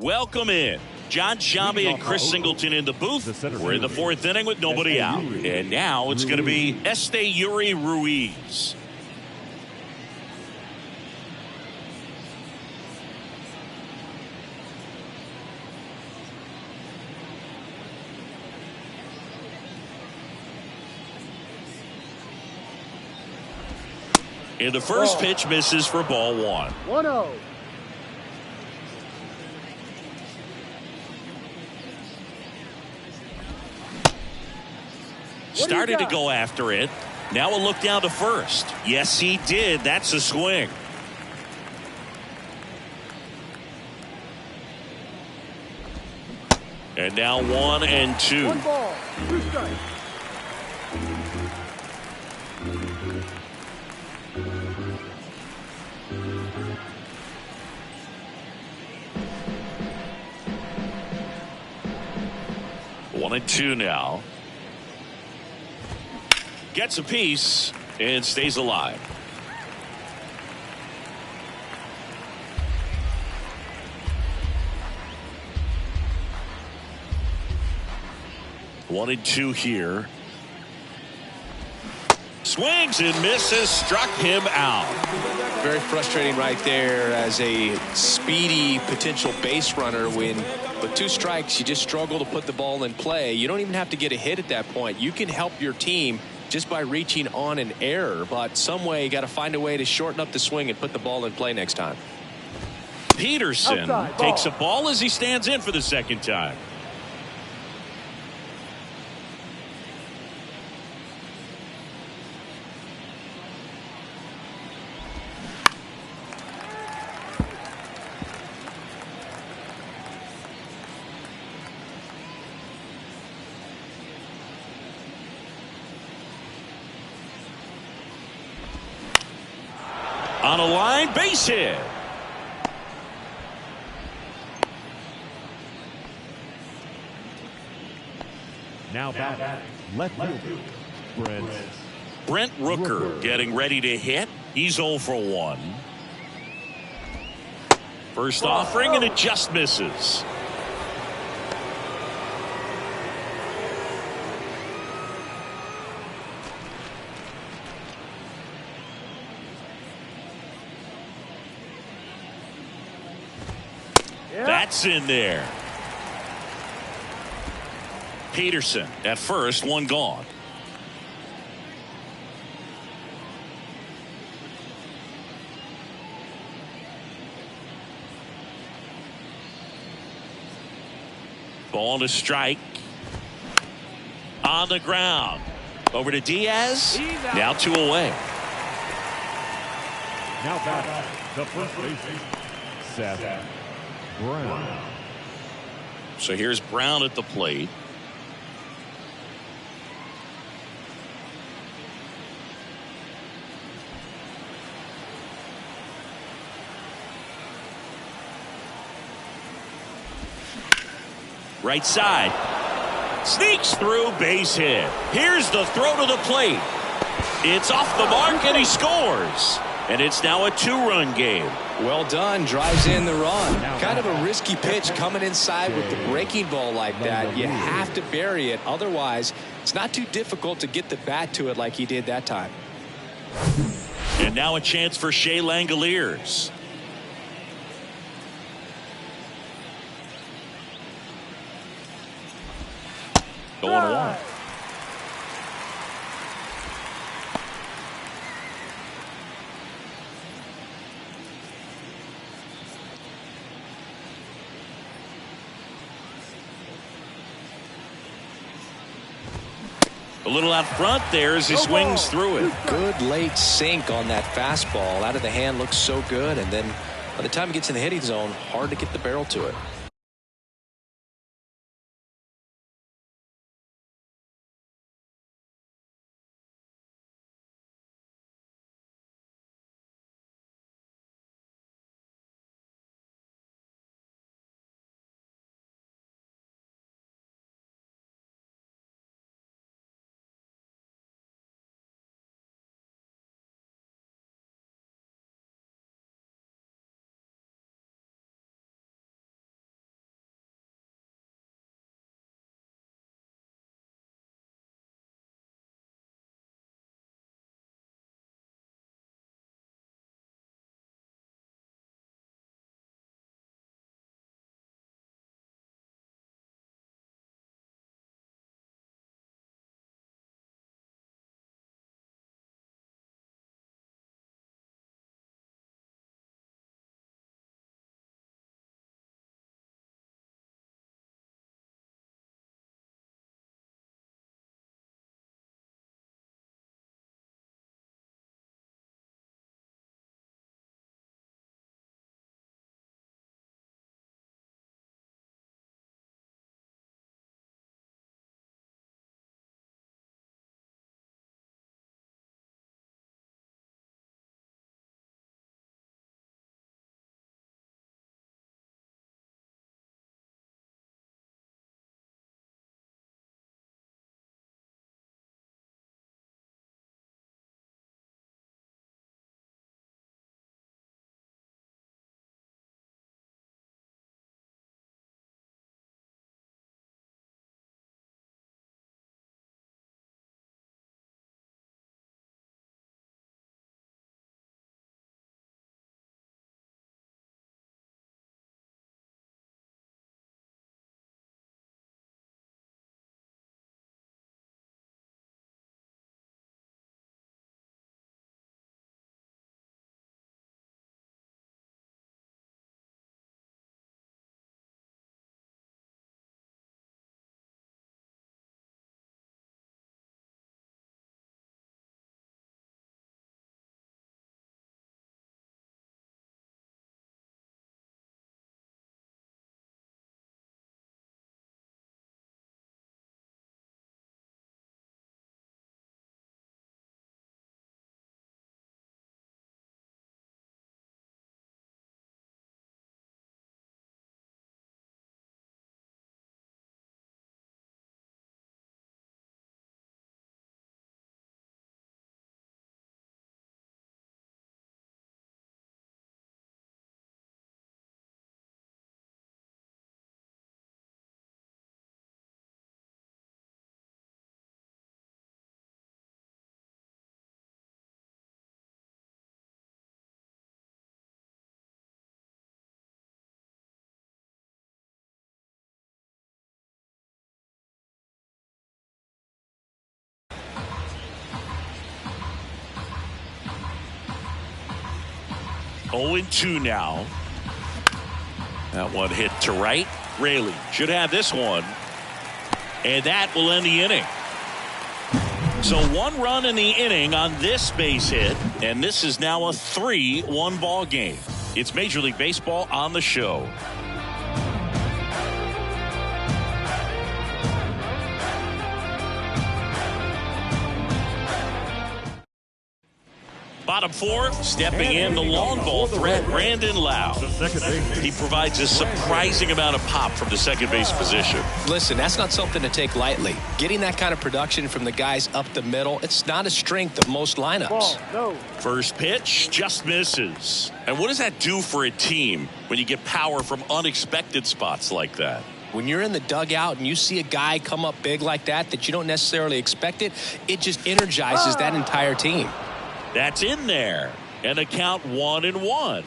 Welcome in. John Shambi and Chris Singleton in the booth. We're in the fourth inning with nobody out. And now it's going to be Yuri Ruiz. And the first pitch misses for ball one. 1-0. Started to go after it. Now a look down to first. Yes, he did. That's a swing. And now 1-2. 1 ball, 2 strikes. One and two now. Gets a piece and stays alive. One and two here. Swings and misses, struck him out. Very frustrating right there as a speedy potential base runner. When with 2 strikes you just struggle to put the ball in play. You don't even have to get a hit at that point. You can help your team just by reaching on an error, but some way you got to find a way to shorten up the swing and put the ball in play next time. Peterson takes a ball as he stands in for the second time. On a line, base hit. Now back, left fielder, Brent Rooker getting ready to hit. He's 0 for 1. First offering, and it just misses. That's in there. Peterson at first, 1 gone. Ball to strike. On the ground. Over to Diaz. Now 2 away. Now back, the first baseman, Seth Brown. So here's Brown at the plate. Right side. Sneaks through, base hit. Here's the throw to the plate. It's off the mark and he scores. And it's now a 2-run game. Well done. Drives in the run. Kind of a risky pitch coming inside with the breaking ball like that. You have to bury it. Otherwise, it's not too difficult to get the bat to it like he did that time. And now a chance for Shea Langoliers. Going along. A little out front there as he swings through it. Good late sink on that fastball. Out of the hand looks so good, and then by the time it gets in the hitting zone, hard to get the barrel to it. 0-2 now. That one hit to right. Raley should have this one. And that will end the inning. So 1 run in the inning on this base hit. And this is now a 3-1 ball game. It's Major League Baseball on the show. Bottom 4th, stepping in the long ball threat, Brandon Lau. He provides a surprising amount of pop from the second base position. Listen, that's not something to take lightly. Getting that kind of production from the guys up the middle, it's not a strength of most lineups. First pitch just misses. And what does that do for a team when you get power from unexpected spots like that? When you're in the dugout and you see a guy come up big like that you don't necessarily expect it just energizes that entire team. That's in there. And the count 1-1.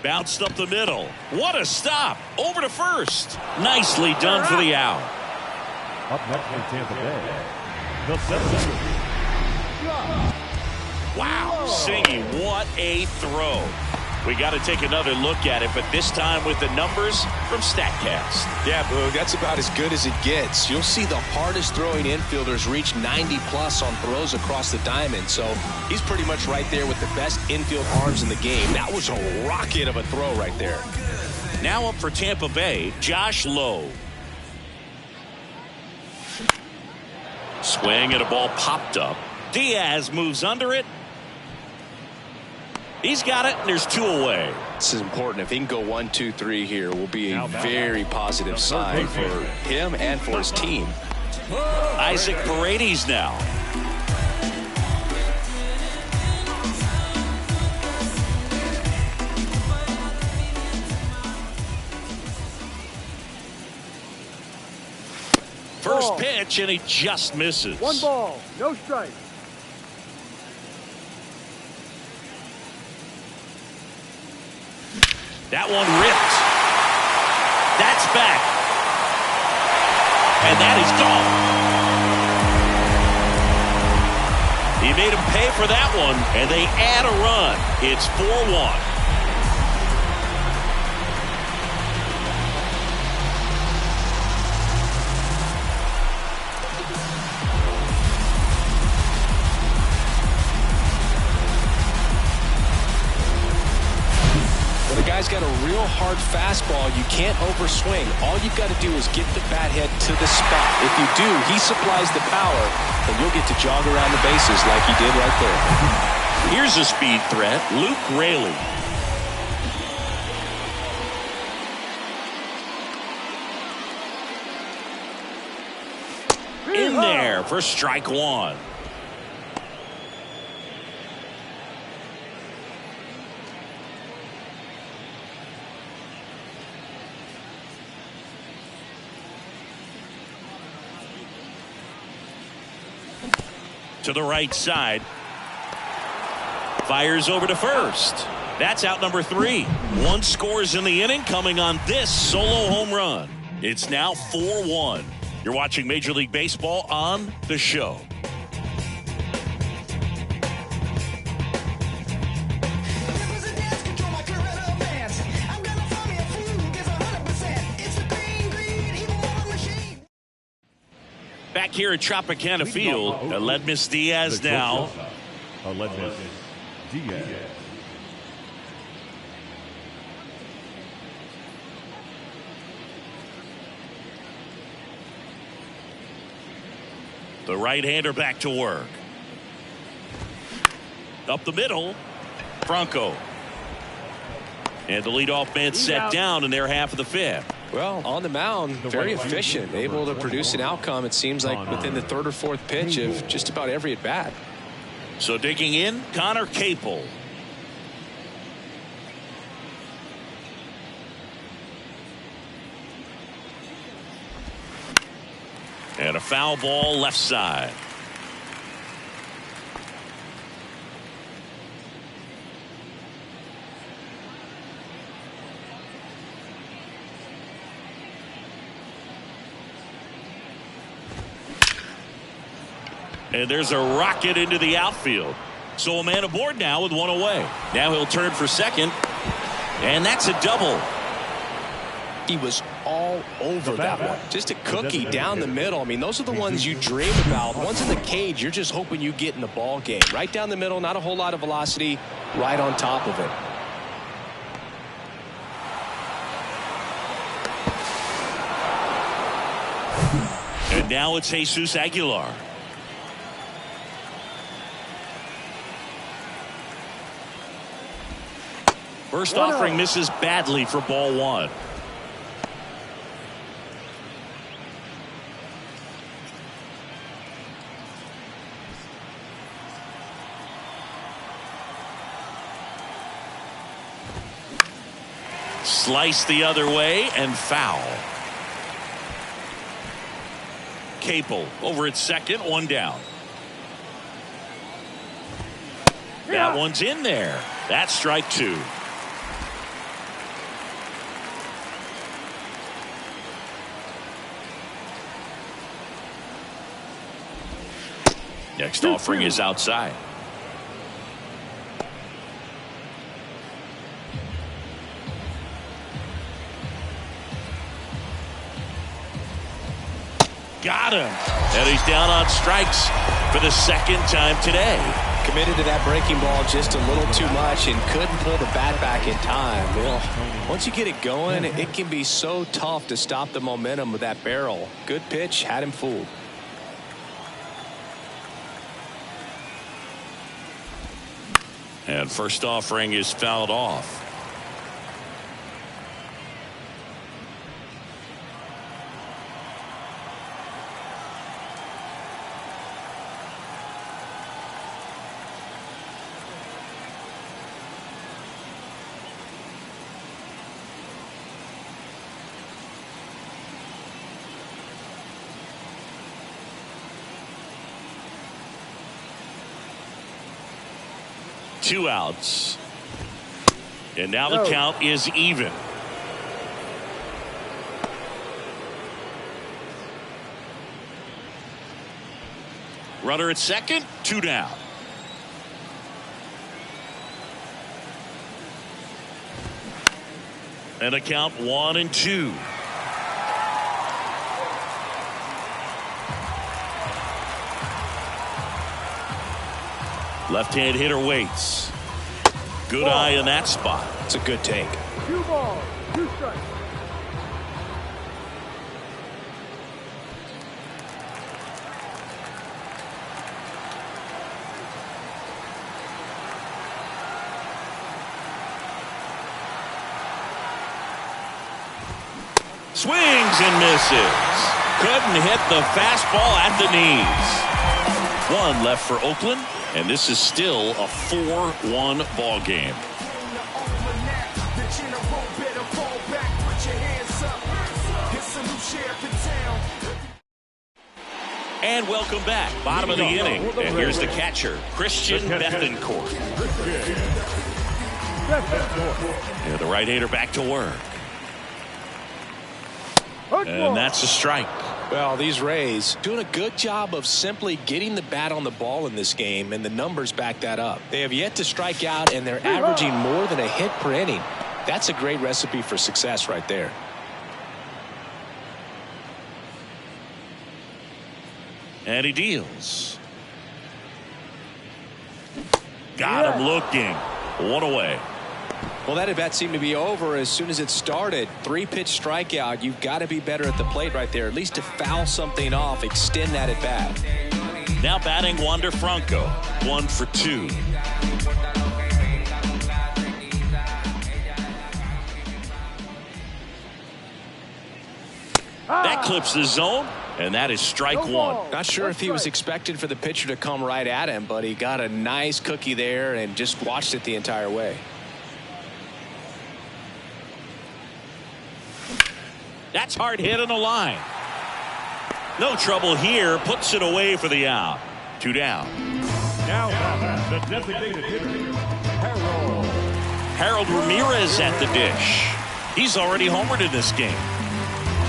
Bounced up the middle. What a stop. Over to first. Nicely done for the out. Up next for Tampa Bay, the 7th. Wow. Singing, what a throw. We got to take another look at it, but this time with the numbers from StatCast. Yeah, Boog, that's about as good as it gets. You'll see the hardest throwing infielders reach 90+ on throws across the diamond, so he's pretty much right there with the best infield arms in the game. That was a rocket of a throw right there. Now up for Tampa Bay, Josh Lowe. Swing and a ball popped up. Diaz moves under it. He's got it, and there's 2 away. This is important. If he can go 1, 2, 3 here, will be a very positive sign for him and for his team. Isaac Paredes now. First pitch, and he just misses. 1 ball, no strike. That one ripped. That's back. And that is gone. He made him pay for that one, and they add a run. It's 4-1. Guy's got a real hard fastball. You can't overswing. All you've got to do is get the bat head to the spot. If you do, he supplies the power, and you'll get to jog around the bases like he did right there. Here's a speed threat, Luke Raley. In there for strike 1. To the right side. Fires over to first. That's out number 3. 1 scores in the inning coming on this solo home run. It's now 4-1. You're watching Major League Baseball on the show. Back here at Tropicana Field, Aledmys Diaz now. Aledmys Diaz. The right-hander back to work. Up the middle, Franco. And the leadoff man set down in their half of the 5th. Well, on the mound, very efficient, able to produce an outcome, it seems like, within the 3rd or 4th pitch of just about every at-bat. So digging in, Connor Capel. And a foul ball left side. And there's a rocket into the outfield. So a man aboard now with one away. Now he'll turn for second. And that's a double. He was all over that one. Just a cookie down the middle. I mean, those are the ones you dream about. Ones in the cage, you're just hoping you get in the ball game. Right down the middle, not a whole lot of velocity, right on top of it. And now it's Jesus Aguilar. First offering misses badly for ball one. Slice the other way and foul. Capel over at second, one down. That one's in there. That's strike two. Next offering is outside. Got him. And he's down on strikes for the second time today. Committed to that breaking ball just a little too much and couldn't pull the bat back in time. Well, once you get it going, it can be so tough to stop the momentum with that barrel. Good pitch, had him fooled. And first offering is fouled off. Two outs. And now the count is even. Runner at second, two down. And a count 1-2. Left-hand hitter waits. Good eye in that spot. It's a good take. 2 balls, 2 strikes. Swings and misses. Couldn't hit the fastball at the knees. One left for Oakland. And this is still a 4-1 ball game. And welcome back. Bottom of the inning. And here's the catcher, Christian Bethancourt. And the right-hander back to work. And that's a strike. Well, these Rays doing a good job of simply getting the bat on the ball in this game, and the numbers back that up. They have yet to strike out, and they're averaging more than a hit per inning. That's a great recipe for success right there. And he deals. Got him looking. One away. Well, that at bat seemed to be over as soon as it started. 3-pitch strikeout. You've got to be better at the plate right there, at least to foul something off, extend that at bat. Now batting Wander Franco, 1 for 2. That clips the zone, and that is strike one. Not sure if he was expecting for the pitcher to come right at him, but he got a nice cookie there and just watched it the entire way. That's hard hit on the line. No trouble here. Puts it away for the out. 2 down. Now the designated hitter, Harold Ramirez at the dish. He's already homered in this game.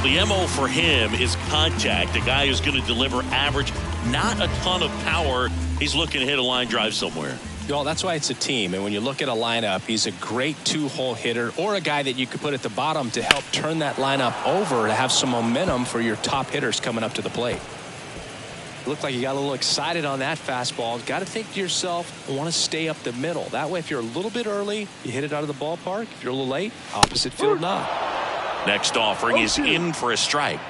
The MO for him is contact. A guy who's going to deliver average not a ton of power. He's looking to hit a line drive somewhere. Well, that's why it's a team. And when you look at a lineup, he's a great two-hole hitter or a guy that you could put at the bottom to help turn that lineup over to have some momentum for your top hitters coming up to the plate. Looked like you got a little excited on that fastball. Got to think to yourself, I want to stay up the middle. That way, if you're a little bit early, you hit it out of the ballpark. If you're a little late, opposite field knock. Next offering is in for a strike.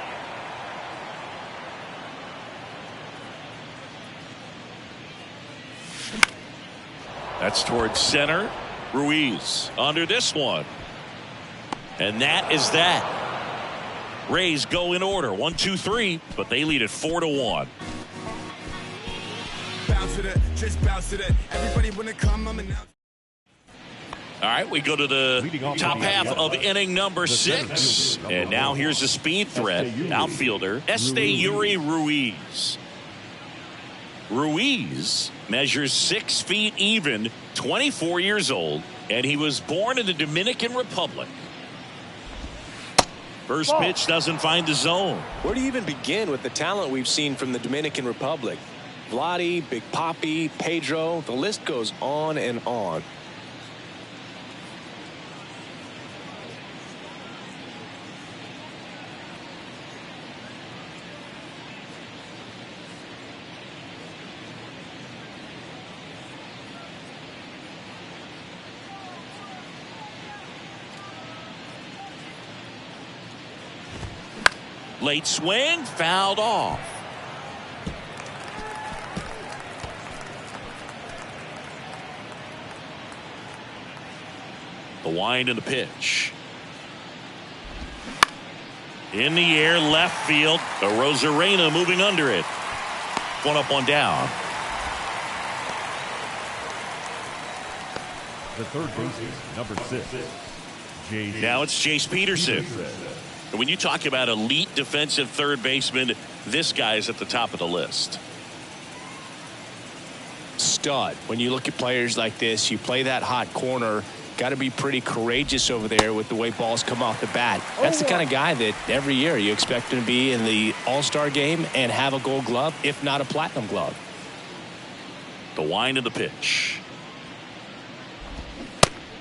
That's towards center. Ruiz under this one. And that is that. Rays go in order. 1, 2, 3, but they lead it 4-1. Bounce it, just bounce it. Everybody wanna come, I'm an All right, we go to the top half of inning number 6. And now here's a speed threat. Outfielder, Esteury Ruiz. Ruiz measures 6 feet even, 24 years old, and he was born in the Dominican Republic. First pitch doesn't find the zone. Where do you even begin with the talent we've seen from the Dominican Republic? Vladdy, Big Papi, Pedro, the list goes on and on. Late swing, fouled off. The wind and the pitch. In the air, left field. The Rosarena moving under it. One up, one down. The third baseman, number 6. Now it's Jace Peterson. And when you talk about elite defensive third baseman, this guy is at the top of the list. Stud. When you look at players like this, you play that hot corner. Got to be pretty courageous over there with the way balls come off the bat. That's the kind of guy that every year you expect him to be in the All-Star game and have a Gold Glove, if not a Platinum Glove. The wind of the pitch.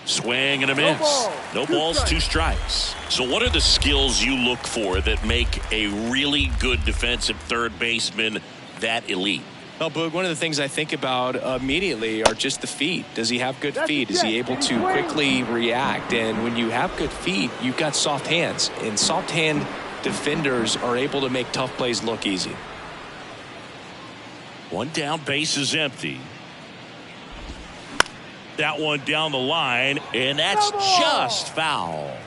Swing and a miss. No balls, 2 strikes. So what are the skills you look for that make a really good defensive third baseman that elite? Well, Boog, one of the things I think about immediately are just the feet. Does he have good feet? Is he able to quickly react? And when you have good feet, you've got soft hands. And soft hand defenders are able to make tough plays look easy. One down, base is empty. That one down the line, and that's just foul.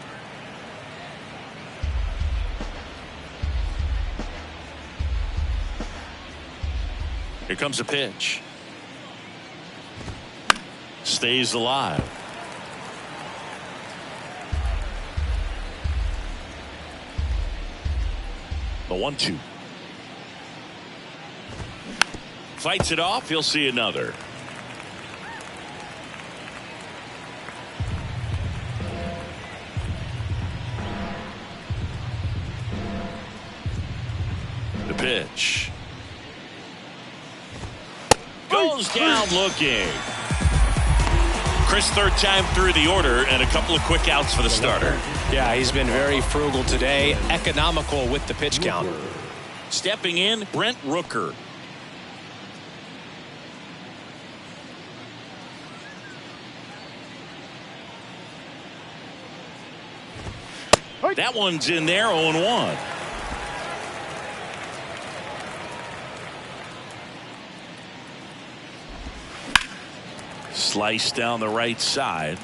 Here comes a pitch. Stays alive. The 1-2. Fights it off. He'll see another. The pitch. Goes down looking. Chris, third time through the order and a couple of quick outs for the starter. Yeah, he's been very frugal today, economical with the pitch count. Stepping in, Brent Rooker. That one's in there, 0-1. Slice down the right side.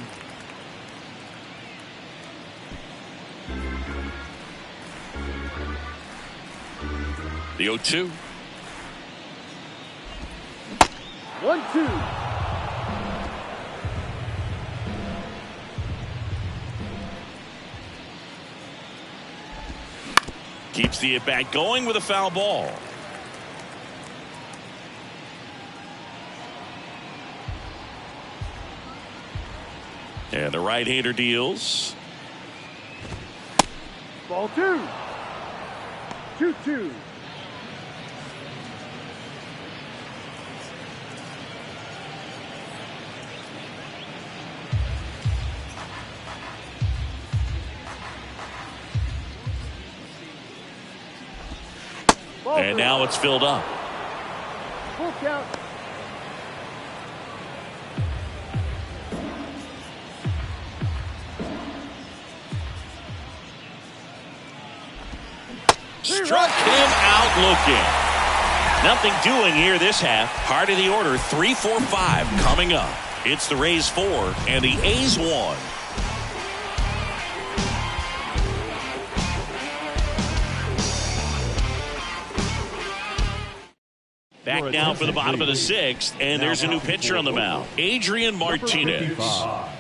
The 0-2. 1-2. Keeps the at-bat going with a foul ball. And the right-hander deals. Ball 2. 2-2. And now it's filled up. Full count. Struck him out looking. Nothing doing here this half. Part of the order, 3-4-5 coming up. It's the Rays 4 and the A's 1. Back now for the bottom of the 6th, and there's a new pitcher on the mound, Adrian Martinez.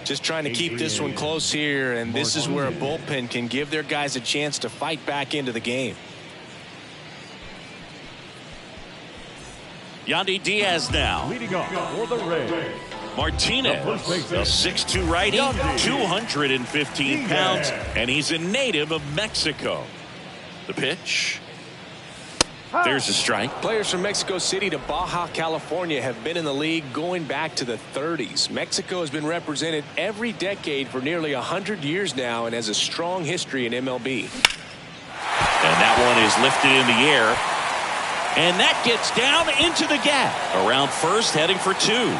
Just trying to keep this one close here, and this is where a bullpen can give their guys a chance to fight back into the game. Yandy Diaz now. Leading off for the Rays. Martinez, a 6'2 righty, 215 pounds, and he's a native of Mexico. The pitch. There's a strike. Players from Mexico City to Baja California have been in the league going back to the 30s. Mexico has been represented every decade for nearly 100 years now and has a strong history in MLB. And that one is lifted in the air. And that gets down into the gap. Around first, heading for 2.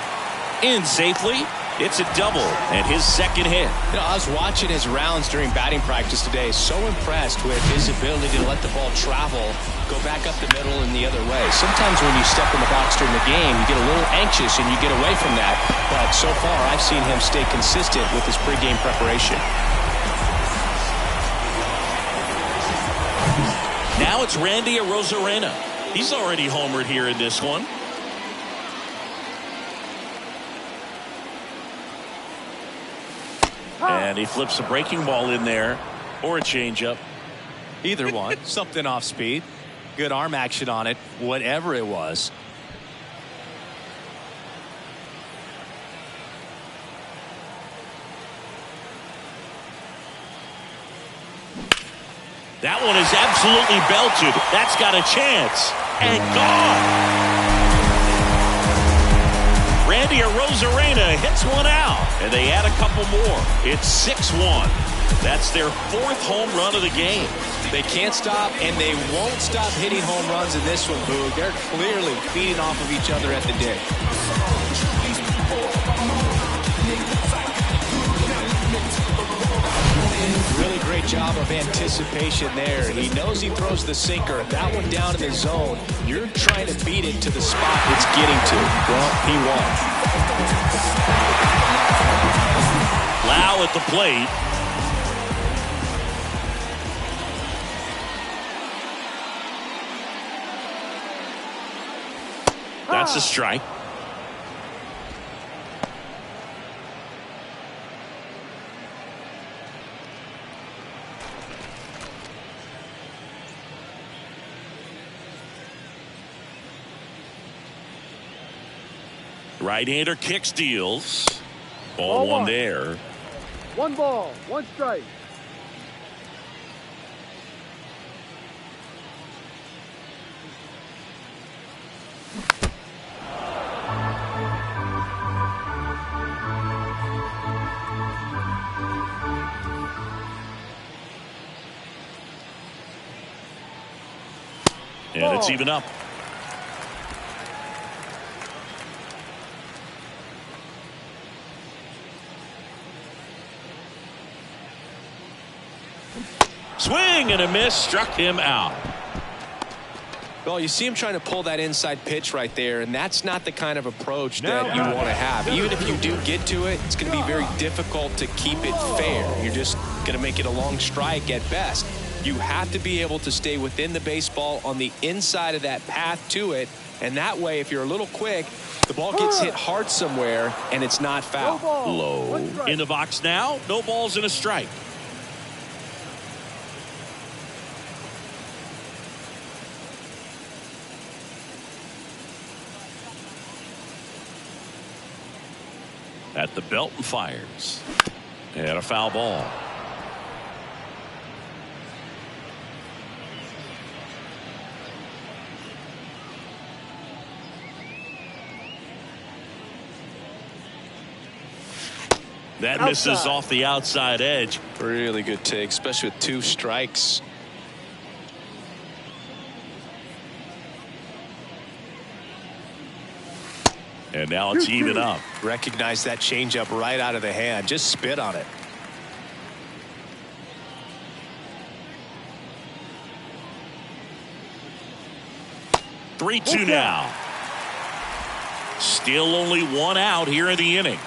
In safely. It's a double and his second hit. You know, I was watching his rounds during batting practice today. So impressed with his ability to let the ball travel, go back up the middle and the other way. Sometimes when you step in the box during the game, you get a little anxious and you get away from that. But so far, I've seen him stay consistent with his pregame preparation. Now it's Randy Arozarena. He's already homered here in this one. And he flips a breaking ball in there, or a changeup. Either one. Something off speed. Good arm action on it, whatever it was. That one is absolutely belted. That's got a chance. And gone. Randy Arozarena hits one out, and they add a couple more. It's 6-1. That's their 4th home run of the game. They can't stop, and they won't stop hitting home runs in this one, Boog. They're clearly feeding off of each other at the dick. Really great job of anticipation there. He knows he throws the sinker. That one down in the zone. You're trying to beat it to the spot it's getting to. Well, he won. Lau at the plate. That's a strike. Right-hander kick steals. Ball one there. 1 ball, 1 strike. And it's even up. Swing and a miss, struck him out. Well, you see him trying to pull that inside pitch right there, and that's not the kind of approach that you want to have. Even if you do get to it, it's going to be very difficult to keep it fair. You're just going to make it a long strike at best. You have to be able to stay within the baseball on the inside of that path to it, and that way, if you're a little quick, the ball gets hit hard somewhere, and it's not foul. Low. In the box now, no balls and a strike. At the belt and fires. And a foul ball. That misses off the outside edge. Really good take, especially with 2 strikes. And now it's even up. Recognize that changeup right out of the hand. Just spit on it. Three-two now. Still only one out here in the inning.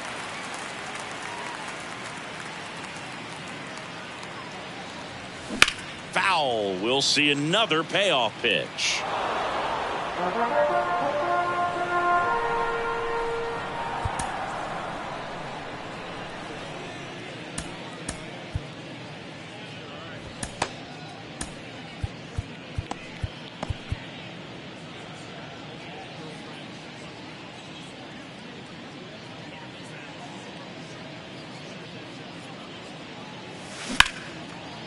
Foul. We'll see another payoff pitch.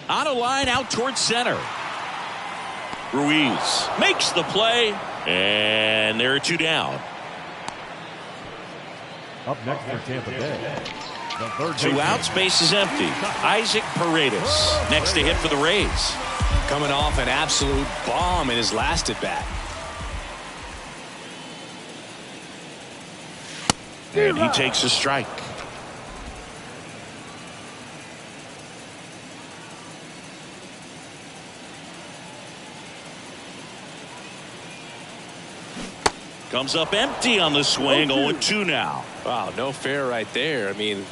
On a line out towards center. Ruiz makes the play, and there are two down. Up next for Tampa Bay, the third Two outs, base is empty. Isaac Paredes next to hit for the Rays. Coming off an absolute bomb in his last at bat. And he takes a strike. Comes up empty on the swing. 0-2 now. Wow, no fair right there. I mean,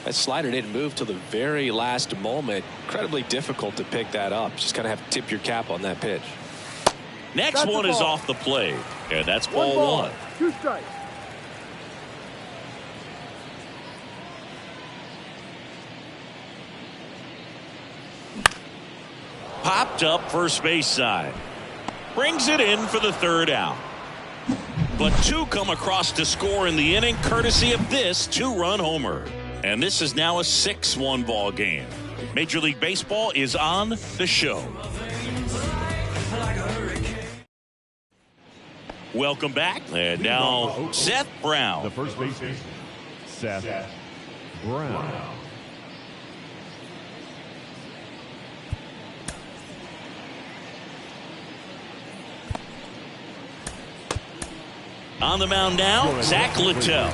that slider didn't move till the very last moment. Incredibly difficult to pick that up. Just kind of have to tip your cap on that pitch. Next one is off the plate, and that's ball one. 2 strikes. Popped up first base side. Brings it in for the third out. But two come across to score in the inning, courtesy of this 2-run homer. And this is now a 6-1 ball game. Major League Baseball is on the show. Welcome back. And now Seth Brown. The first baseman, Seth Brown. On the mound now, Zach Littell.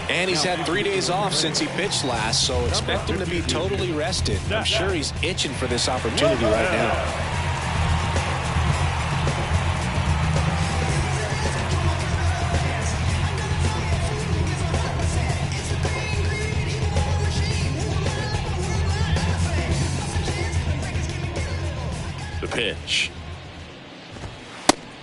And he's had 3 days off since he pitched last, so expect him to be totally rested. I'm sure he's itching for this opportunity right now. The pitch.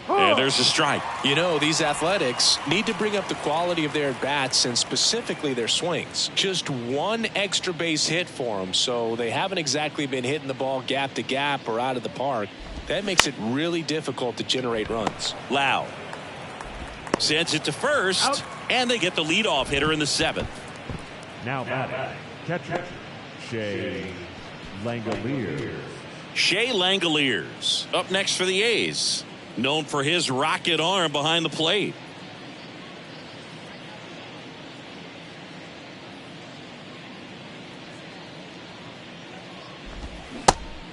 And there's a strike. You know, these Athletics need to bring up the quality of their bats and specifically their swings. Just one extra base hit for them, so they haven't exactly been hitting the ball gap to gap or out of the park. That makes it really difficult to generate runs. Lau sends it to first, and they get the leadoff hitter in the 7th. Now batting, catcher, Shea Langoliers. Shea Langoliers up next for the A's. Known for his rocket arm behind the plate.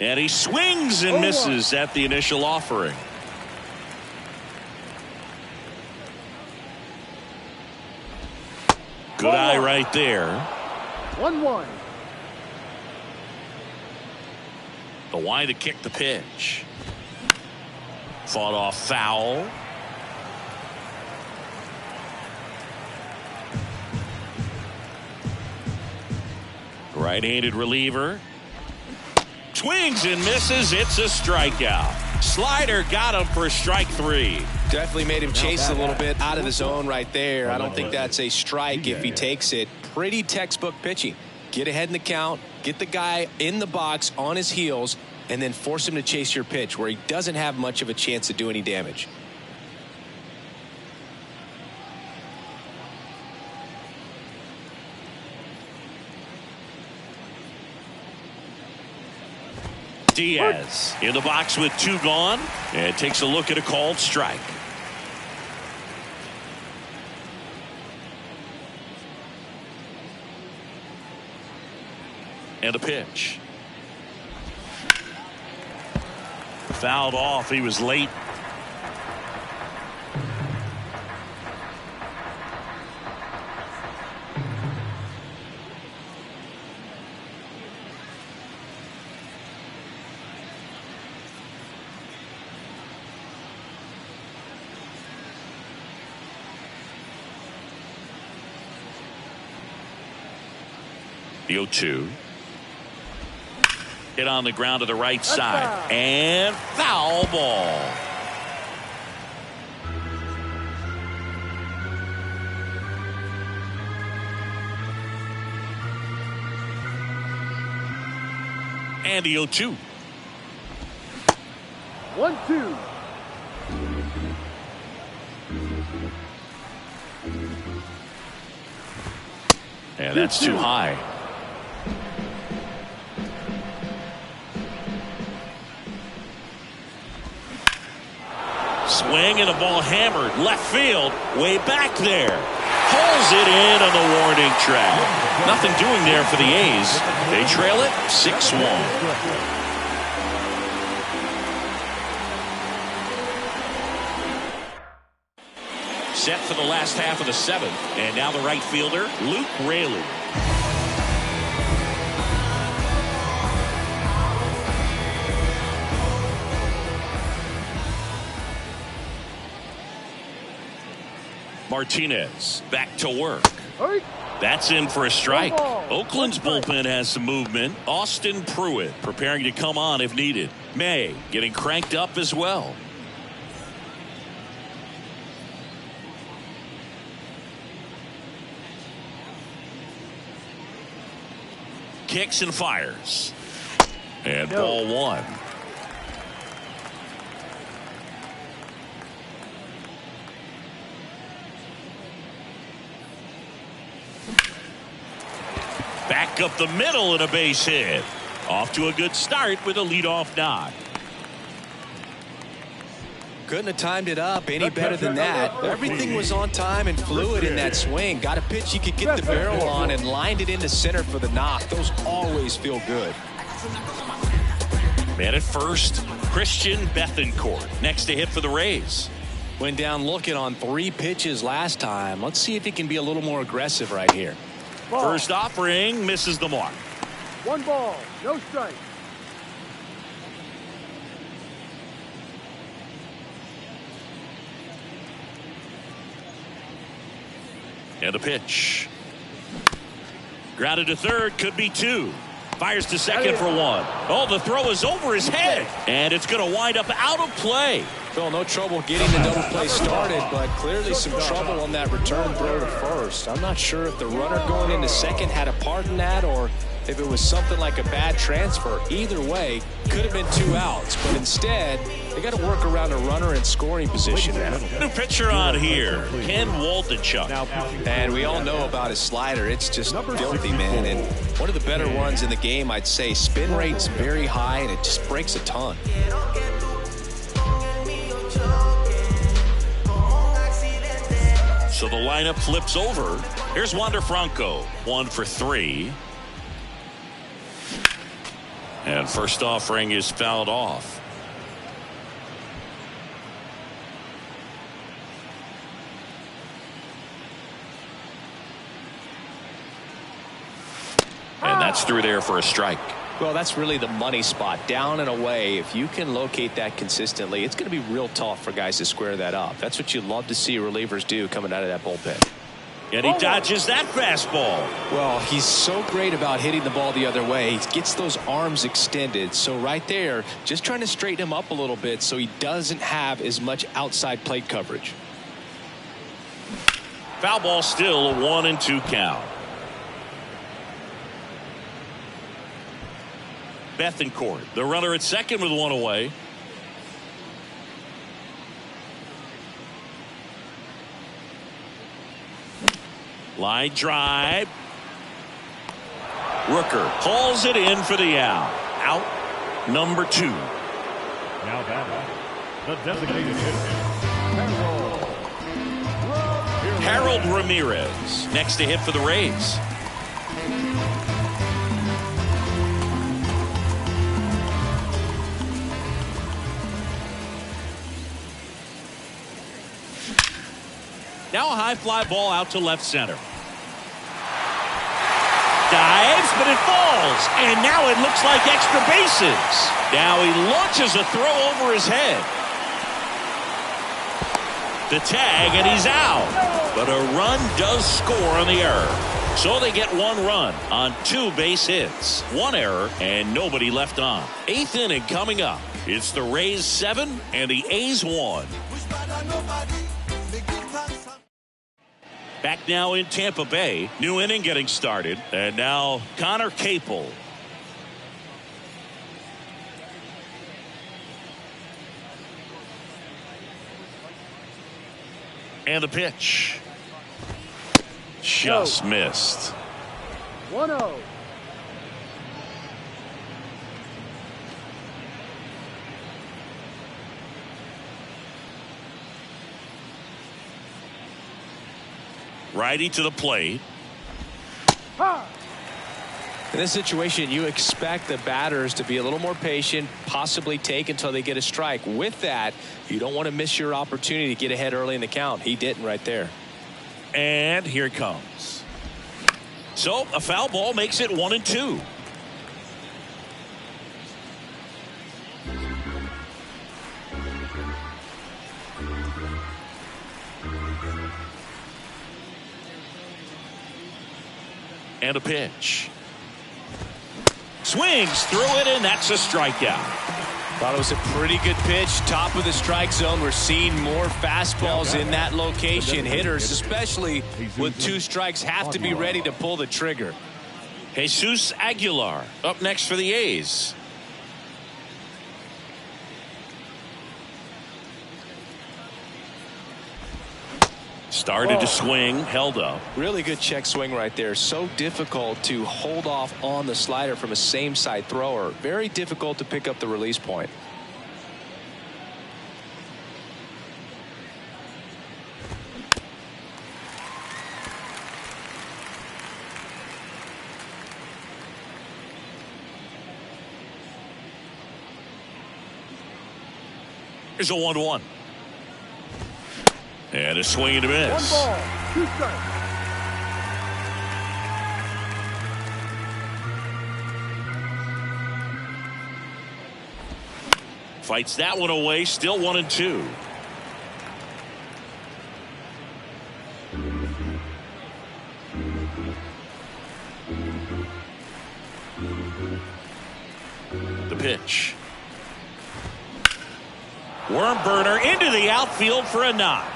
And he swings and misses at the initial offering. Good eye right there. 1-1. The why to kick the pitch. Fought off foul. Right-handed reliever. Swings and misses. It's a strikeout. Slider got him for strike 3. Definitely made him chase a little bit out of the zone right there. I don't think that's a strike if he takes it. Pretty textbook pitching. Get ahead in the count, get the guy in the box on his heels, and then force him to chase your pitch where he doesn't have much of a chance to do any damage. Diaz in the box with 2 gone, and takes a look at a called strike. And a pitch. Fouled off. He was late. The 0-2. Hit on the ground to the right side. And foul ball. And the 0-2. 1-2. And that's too high. Swing and the ball hammered left field, way back there. Pulls it in on the warning track. Nothing doing there for the A's. They trail it 6-1. Set for the last half of the seventh. And now the right fielder, Luke Raley. Martinez back to work. That's in for a strike. Oakland's bullpen has some movement. Austin Pruitt preparing to come on if needed. May getting cranked up as well. Kicks and fires. And ball one. Back up the middle and a base hit. Off to a good start with a leadoff knock. Couldn't have timed it up any better than that. Everything was on time and fluid in that swing. Got a pitch you could get the barrel on and lined it into center for the knock. Those always feel good. Man at first, Christian Bethancourt next to hit for the Rays. Went down looking on 3 pitches last time. Let's see if he can be a little more aggressive right here. First offering misses the mark. 1 ball, no strike. And a pitch. Grounded to third, could be 2. Fires to second for 1. Oh, the throw is over his head. And it's going to wind up out of play. Phil, no trouble getting the double play started, but clearly some trouble on that return throw to first. I'm not sure if the runner going into second had a part in that or if it was something like a bad transfer. Either way, could have been 2 outs, but instead, they got to work around a runner in scoring position now. New pitcher on here, Ken Waldichuk. And we all know about his slider. It's just filthy, man. And one of the better ones in the game, I'd say. Spin rate's very high, and it just breaks a ton. So the lineup flips over. Here's Wander Franco, 1 for 3. And first offering is fouled off. And that's through there for a strike. Well, that's really the money spot. Down and away. If you can locate that consistently, it's going to be real tough for guys to square that up. That's what you love to see relievers do coming out of that bullpen. And he dodges that fastball. Well, he's so great about hitting the ball the other way. He gets those arms extended. So right there, just trying to straighten him up a little bit so he doesn't have as much outside plate coverage. Foul ball, still a 1-2 count. Bethancourt, the runner at second with 1 away. Line drive. Rooker hauls it in for the out. Out number 2. Now batting, the designated hitter, Harold Ramirez next to hit for the Rays. Now a high fly ball out to left center. Dives, but it falls. And now it looks like extra bases. Now he launches a throw over his head. The tag, and he's out. But a run does score on the error. So they get 1 run on 2 base hits, 1 error, and nobody left on. 8th inning coming up. It's the Rays 7 and the A's 1. Back now in Tampa Bay. New inning getting started. And now Connor Capel. And the pitch. Just missed. 1-0. Righty to the plate. In this situation, you expect the batters to be a little more patient, possibly take until they get a strike. With that, you don't want to miss your opportunity to get ahead early in the count. He didn't right there. And here it comes. So a foul ball makes it 1-2. And a pitch. Swings through it, and that's a strikeout. Thought it was a pretty good pitch. Top of the strike zone. We're seeing more fastballs in that location. Hitters, especially with 2 strikes, have to be ready to pull the trigger. Jesus Aguilar up next for the A's. Started to swing, held up. Really good check swing right there. So difficult to hold off on the slider from a same side thrower. Very difficult to pick up the release point. Here's a 1-1. And a swing and a miss. 1 ball, 2 strikes. Fights that one away. Still 1-2. The pitch. Worm burner into the outfield for a knock.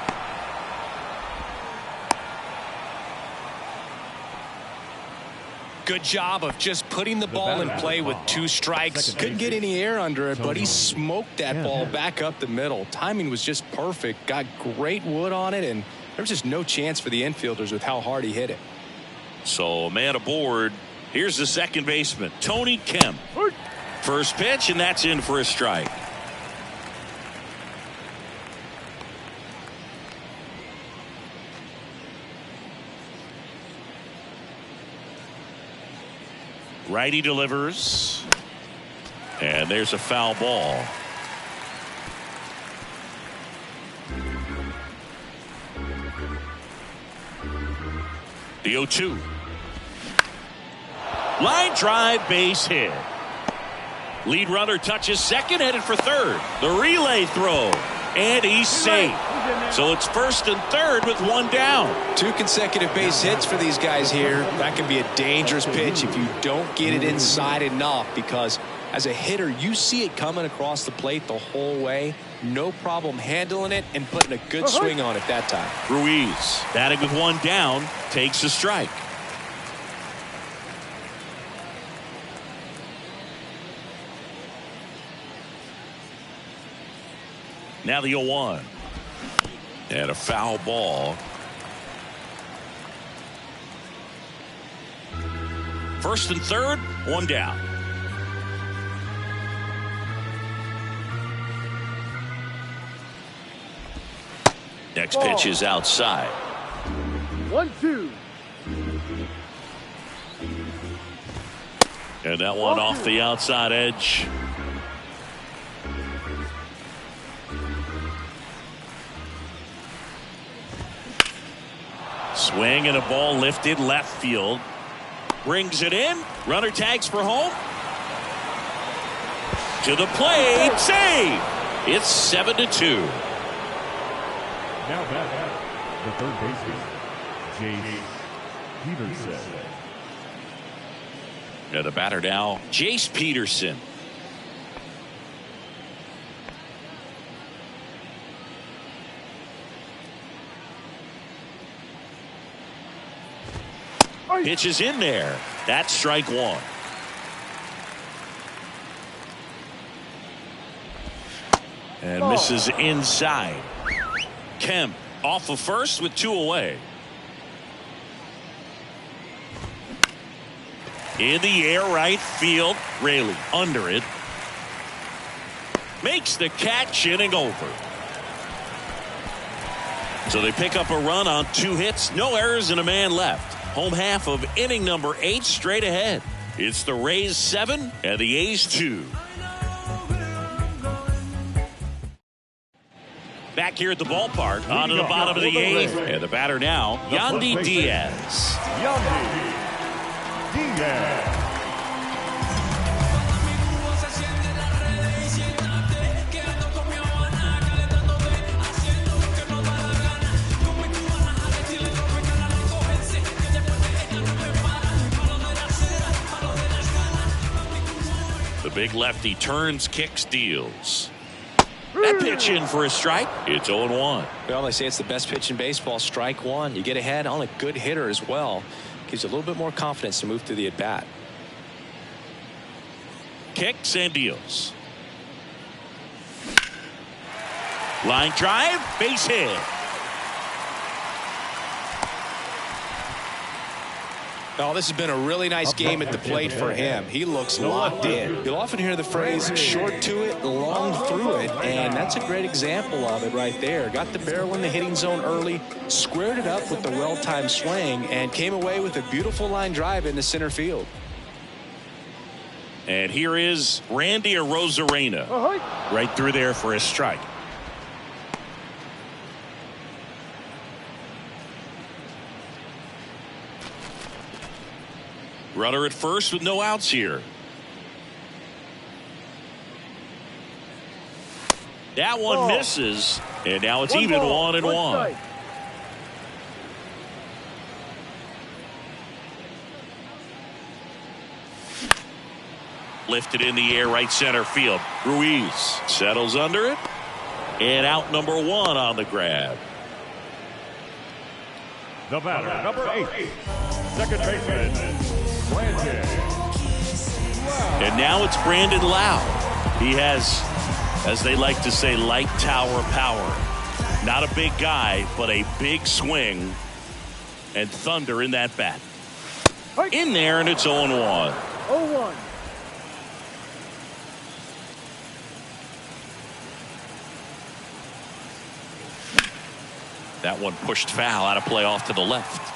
Good job of just putting the ball in play with 2 strikes. Couldn't get any air under it, but he smoked that ball back up the middle. Timing was just perfect. Got great wood on it, and there was just no chance for the infielders with how hard he hit it. So a man aboard. Here's the second baseman, Tony Kemp. First pitch, and that's in for a strike. Righty delivers. And there's a foul ball. The 0-2. Line drive, base hit. Lead runner touches second, headed for third. The relay throw. And he's safe. So it's first and third with 1 down. 2 consecutive base hits for these guys here. That can be a dangerous pitch if you don't get it inside enough, because as a hitter, you see it coming across the plate the whole way. No problem handling it and putting a good swing on it that time. Ruiz, batting with 1 down, takes a strike. Now the 0-1. And a foul ball. First and third, 1 down. Next pitch is outside. 1-2. And that one off the outside edge. Swing and a ball lifted left field. Brings it in. Runner tags for home. To the plate. Save. It's 7-2. Now back, the third baseman, Jace Peterson. Yeah, the batter now, Jace Peterson. Pitch is in there. That's strike one. And misses inside. Kemp off of first with 2 away. In the air, right field. Raley under it. Makes the catch, inning over. So they pick up a run on 2 hits, no errors, and a man left. Home half of inning number 8 straight ahead. It's the Rays 7 and the A's 2. Back here at the ballpark, on to the bottom of the 8th. And the batter now, Yandy Diaz. Yandy Diaz. The big lefty turns, kicks, deals. That pitch in for a strike. It's 0-1. Well, they say it's the best pitch in baseball. Strike one. You get ahead on a good hitter as well. Gives you a little bit more confidence to move through the at bat. Kicks and deals. Line drive, base hit. Oh, this has been a really nice game at the plate for him. He looks locked in. You'll often hear the phrase short to it, long through it, and that's a great example of it right there. Got the barrel in the hitting zone early, squared it up with the well-timed swing, and came away with a beautiful line drive into center field. And here is Randy Arozarena. Right through there for a strike. Runner at first with no outs here. That one misses, and now it's even 1-1. Lifted in the air, right center field. Ruiz settles under it, and out number 1 on the grab. The batter, number 8, second baseman, Brandon. And now it's Brandon Lau. He has, as they like to say, light tower power. Not a big guy, but a big swing and thunder in that bat. In there, and it's 0-1. 0-1. That one pushed foul, out of play off to the left.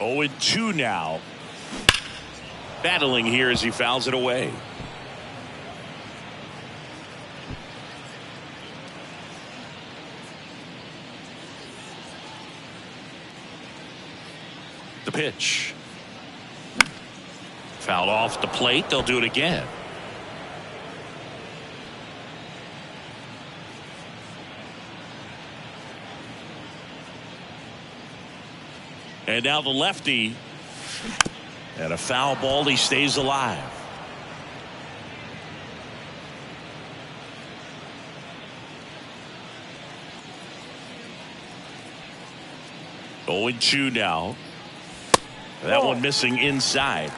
Oh, 0-2 now. Battling here as he fouls it away. The pitch. Fouled off the plate. They'll do it again. And now the lefty. And a foul ball. He stays alive. Oh, 0-2 now. That one missing inside.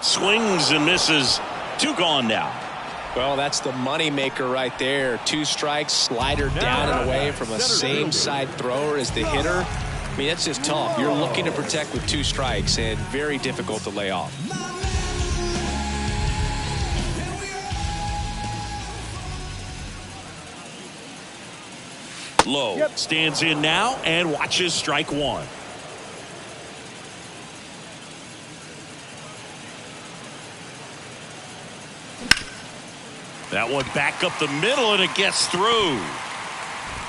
Swings and misses. 2 gone now. Well, that's the money maker right there. 2 strikes, slider down and away from a same side thrower as the hitter. I mean, that's just tough. You're looking to protect with 2 strikes and very difficult to lay off. Lowe stands in now and watches strike 1. That one back up the middle, and it gets through.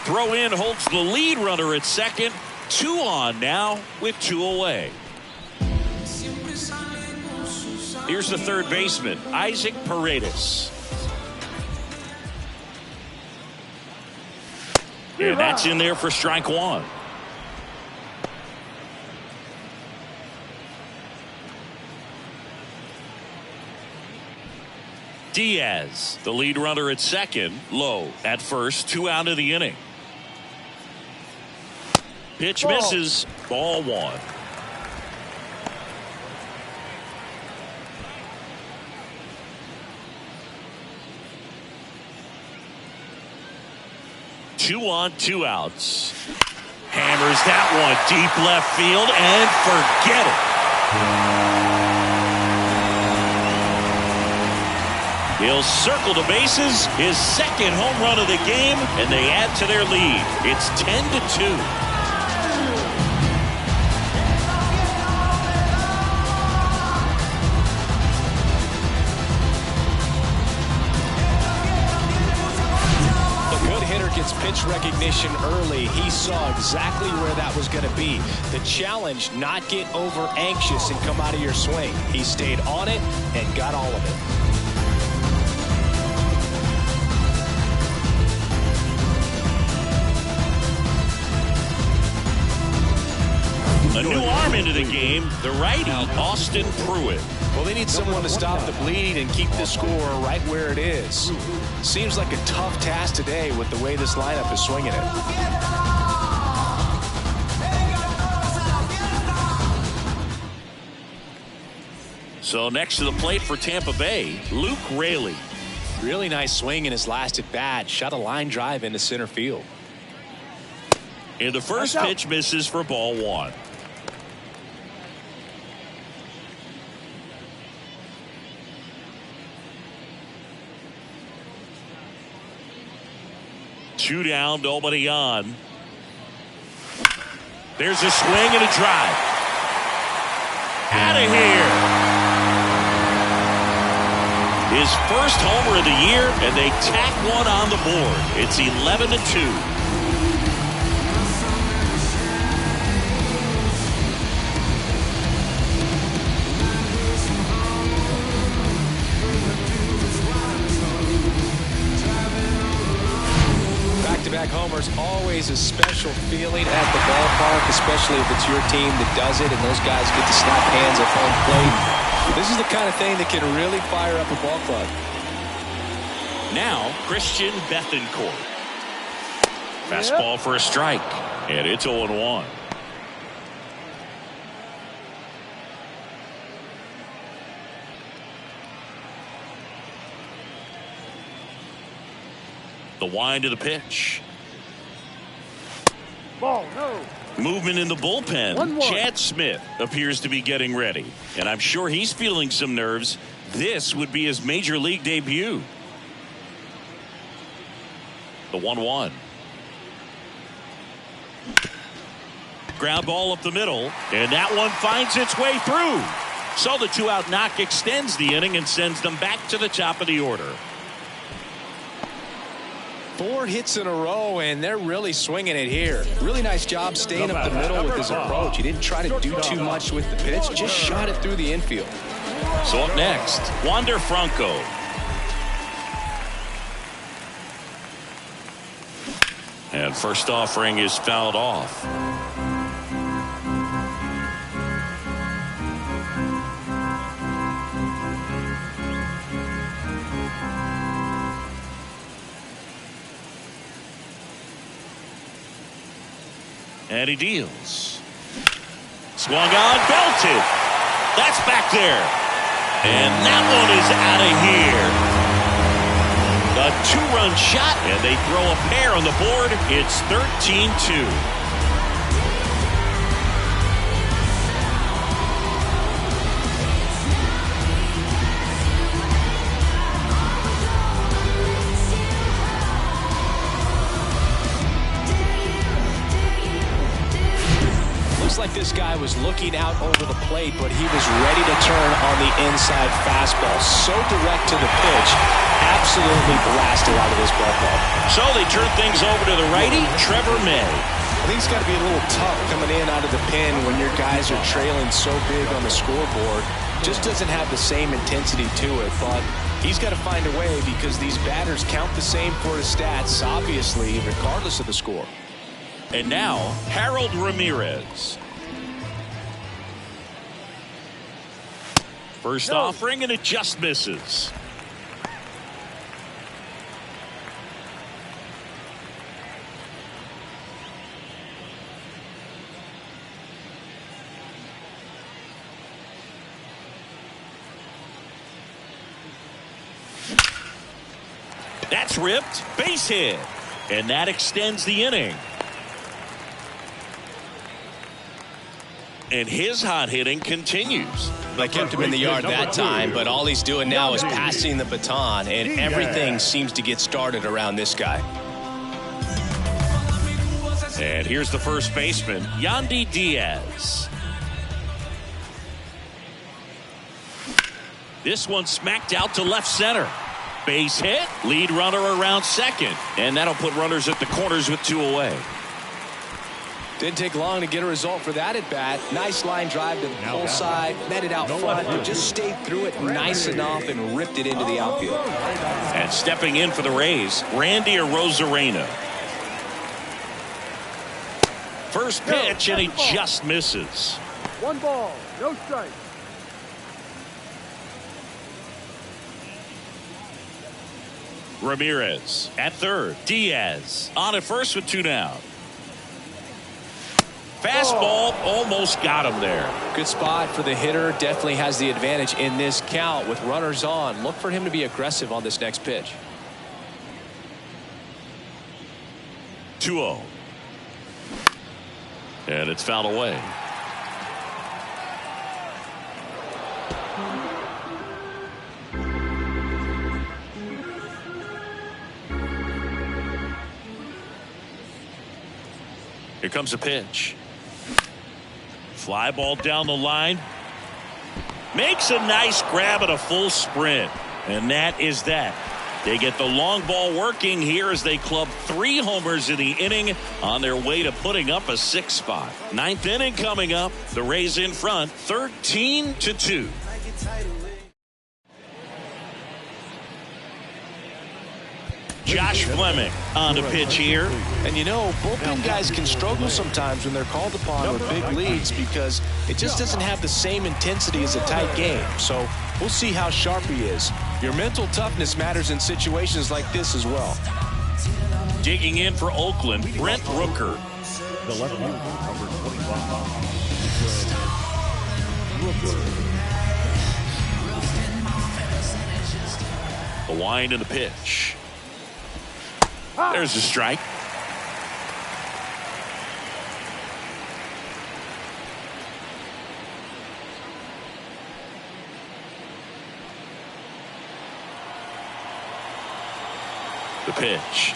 Throw in holds the lead runner at second, 2 on now with 2 away. Here's the third baseman, Isaac Paredes. And that's in there for strike 1. Diaz, the lead runner at second, low at first, 2 out of the inning. Pitch misses, ball 1. Two on, 2 outs. Hammers that one deep left field and forget it. He'll circle the bases, his second home run of the game, and they add to their lead. It's 10-2. Gets pitch recognition early. He saw exactly where that was going to be. The challenge, not get over anxious and come out of your swing. He stayed on it and got all of it. A new arm into the game, the righty, Austin Pruitt. Well, they need someone to stop the bleed and keep the score right where it is. Seems like a tough task today with the way this lineup is swinging it. So next to the plate for Tampa Bay, Luke Raley. Really nice swing in his last at bat. Shot a line drive into center field. And the first pitch misses for ball 1. Two down, nobody on. There's a swing and a drive. Out of here. His first homer of the year, and they tack one on the board. It's 11-2. Back-to-back homers, always a special feeling at the ballpark, especially if it's your team that does it and those guys get to snap hands at home plate. This is the kind of thing that can really fire up a ball club. Now, Christian Bethancourt. Fastball for a strike, and it's 0-1. The wind of the pitch. Ball, no. Movement in the bullpen. Chad Smith appears to be getting ready, and I'm sure he's feeling some nerves. This would be his major league debut. The 1-1. Ground ball up the middle, and that one finds its way through. So the 2-out knock extends the inning and sends them back to the top of the order. 4 hits in a row, and they're really swinging it here. Really nice job staying up the middle with his approach. He didn't try to do too much with the pitch, just shot it through the infield. So up next, Wander Franco. And first offering is fouled off. And he deals. Swung on, belted. That's back there. And that one is out of here. A 2-run shot, and they throw a pair on the board. It's 13-2. Like this guy was looking out over the plate, but he was ready to turn on the inside fastball. So direct to the pitch, absolutely blasted out of this ballpark. So they turn things over to the righty, Trevor May. I think it's got to be a little tough coming in out of the pen when your guys are trailing so big on the scoreboard. Just doesn't have the same intensity to it, but he's got to find a way because these batters count the same for his stats, obviously, regardless of the score. And now, Harold Ramirez. First offering, and it just misses. That's ripped. Base hit. And that extends the inning. And his hot hitting continues. They kept him in the yard that time, but all he's doing now is passing the baton, and everything seems to get started around this guy. And here's the first baseman, Yandy Diaz. This one smacked out to left center. Base hit, lead runner around second. And that'll put runners at the corners with 2 away. Didn't take long to get a result for that at bat. Nice line drive to the full side, met it out front, but just stayed through it nice enough and ripped it into the outfield. And stepping in for the Rays, Randy Arozarena. First pitch, and he just misses. 1 ball, no strike. Ramirez at third. Diaz on at first with 2 down. Fastball almost got him there. Good spot for the hitter. Definitely has the advantage in this count with runners on. Look for him to be aggressive on this next pitch. 2-0. And it's fouled away. Here comes a pitch. Fly ball down the line. Makes a nice grab at a full sprint. And that is that. They get the long ball working here as they club 3 homers in the inning on their way to putting up a 6 spot. 9th inning coming up. The Rays in front 13-2. Josh Fleming on the pitch here. And you know, bullpen guys can struggle sometimes when they're called upon with big leads because it just doesn't have the same intensity as a tight game. So we'll see how sharp he is. Your mental toughness matters in situations like this as well. Digging in for Oakland, Brent Rooker. The left fielder, number 25. The wind and the pitch. There's a strike. The pitch.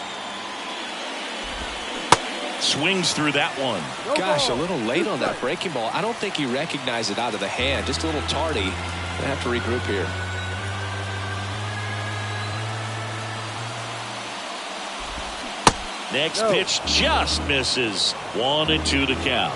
Swings through that one. Gosh, a little late on that breaking ball. I don't think he recognized it out of the hand. Just a little tardy. Gonna have to regroup here. Next pitch just misses. 1-2 to count.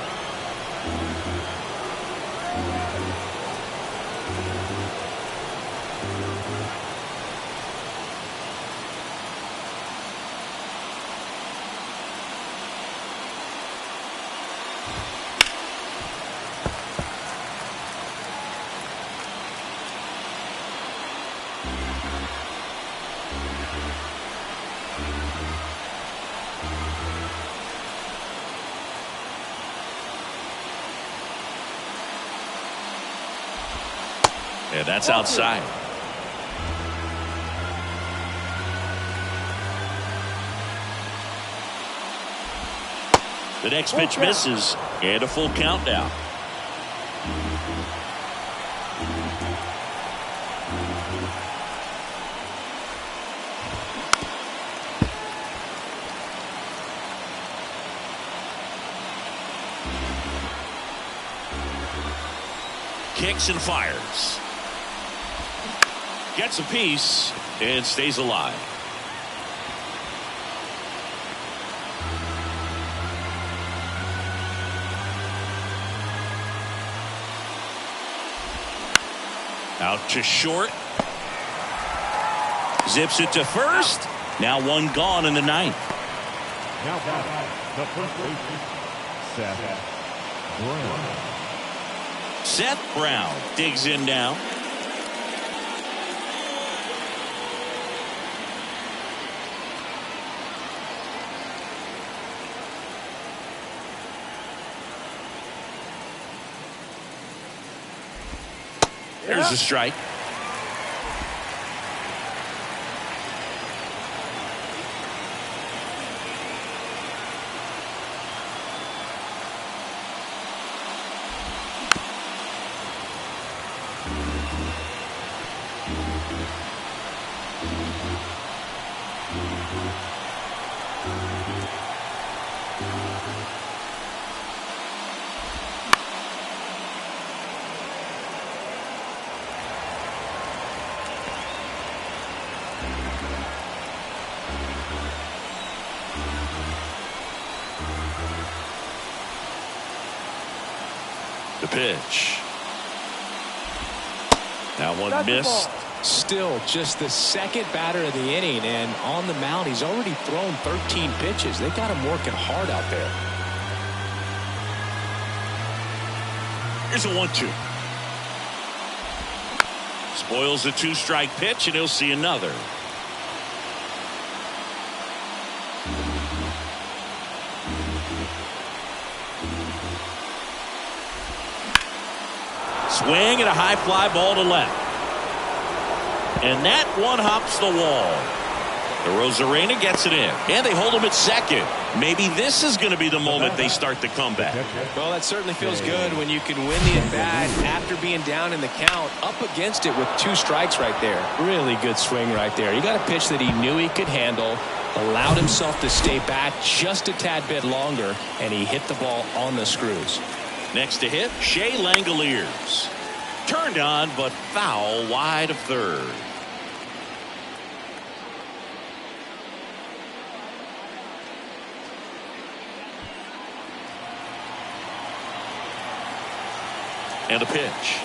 And that's outside. The next pitch misses, and a full count now. Kicks and fires. Gets a piece and stays alive. Out to short. Zips it to first. Now one gone in the ninth. Now back, the first baseman, Seth Brown. Seth Brown digs in now. There's a strike. The pitch. That one missed. Still just the second batter of the inning, and on the mound he's already thrown 13 pitches. They got him working hard out there. Here's a 1-2. Spoils the 2-strike pitch, and he'll see another. Swing and a high fly ball to left. And that one hops the wall. The Rosarena gets it in. And they hold him at second. Maybe this is going to be the moment they start the comeback. Well, that certainly feels good when you can win the at-bat after being down in the count, up against it with 2 strikes right there. Really good swing right there. He got a pitch that he knew he could handle, allowed himself to stay back just a tad bit longer, and he hit the ball on the screws. Next to hit, Shea Langoliers. Turned on, but foul wide of third. And a pitch.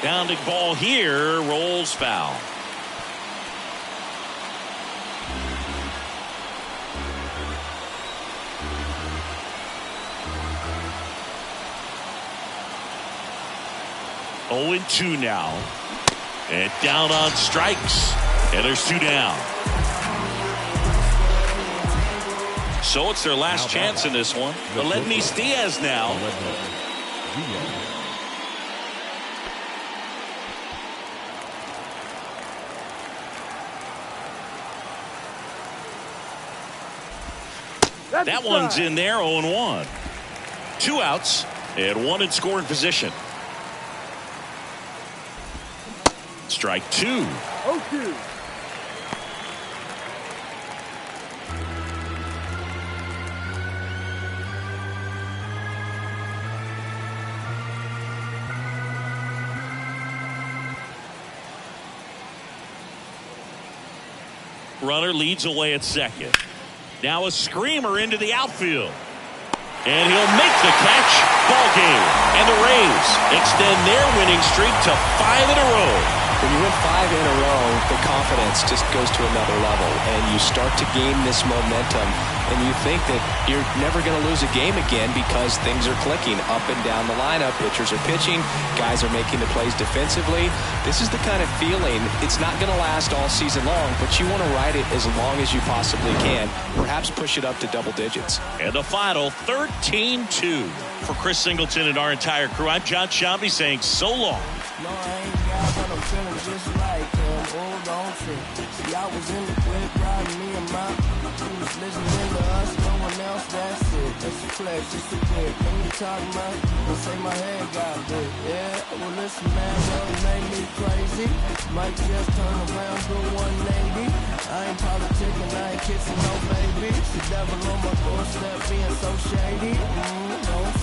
Bounding ball here, rolls foul. Oh, 2 now. And down on strikes. And there's 2 down. So it's their last chance in this one. Aledmys Diaz now. That one's in there, 0-1. 2 outs and 1 in scoring position. Strike 2. 0-2. Runner leads away at second. Now a screamer into the outfield. And he'll make the catch. Ball game. And the Rays extend their winning streak to 5 in a row. When you win 5 in a row, the confidence just goes to another level, and you start to gain this momentum, and you think that you're never going to lose a game again because things are clicking up and down the lineup. Pitchers are pitching, guys are making the plays defensively. This is the kind of feeling, it's not going to last all season long, but you want to ride it as long as you possibly can, perhaps push it up to double digits. And the final 13-2. For Chris Singleton and our entire crew, I'm John Shambi saying so long. No, I ain't got what I'm feeling just like him. Old on trip. See, I was in the whip riding me and my he was listening to us, no one else, that's it. It's a flex, it's a clip. When you talk about, you say my head got big. Yeah, well listen man, well it made me crazy. Might just turn around, do 180. I ain't politicking, I ain't kissing no baby. The devil on my doorstep being so shady. Don't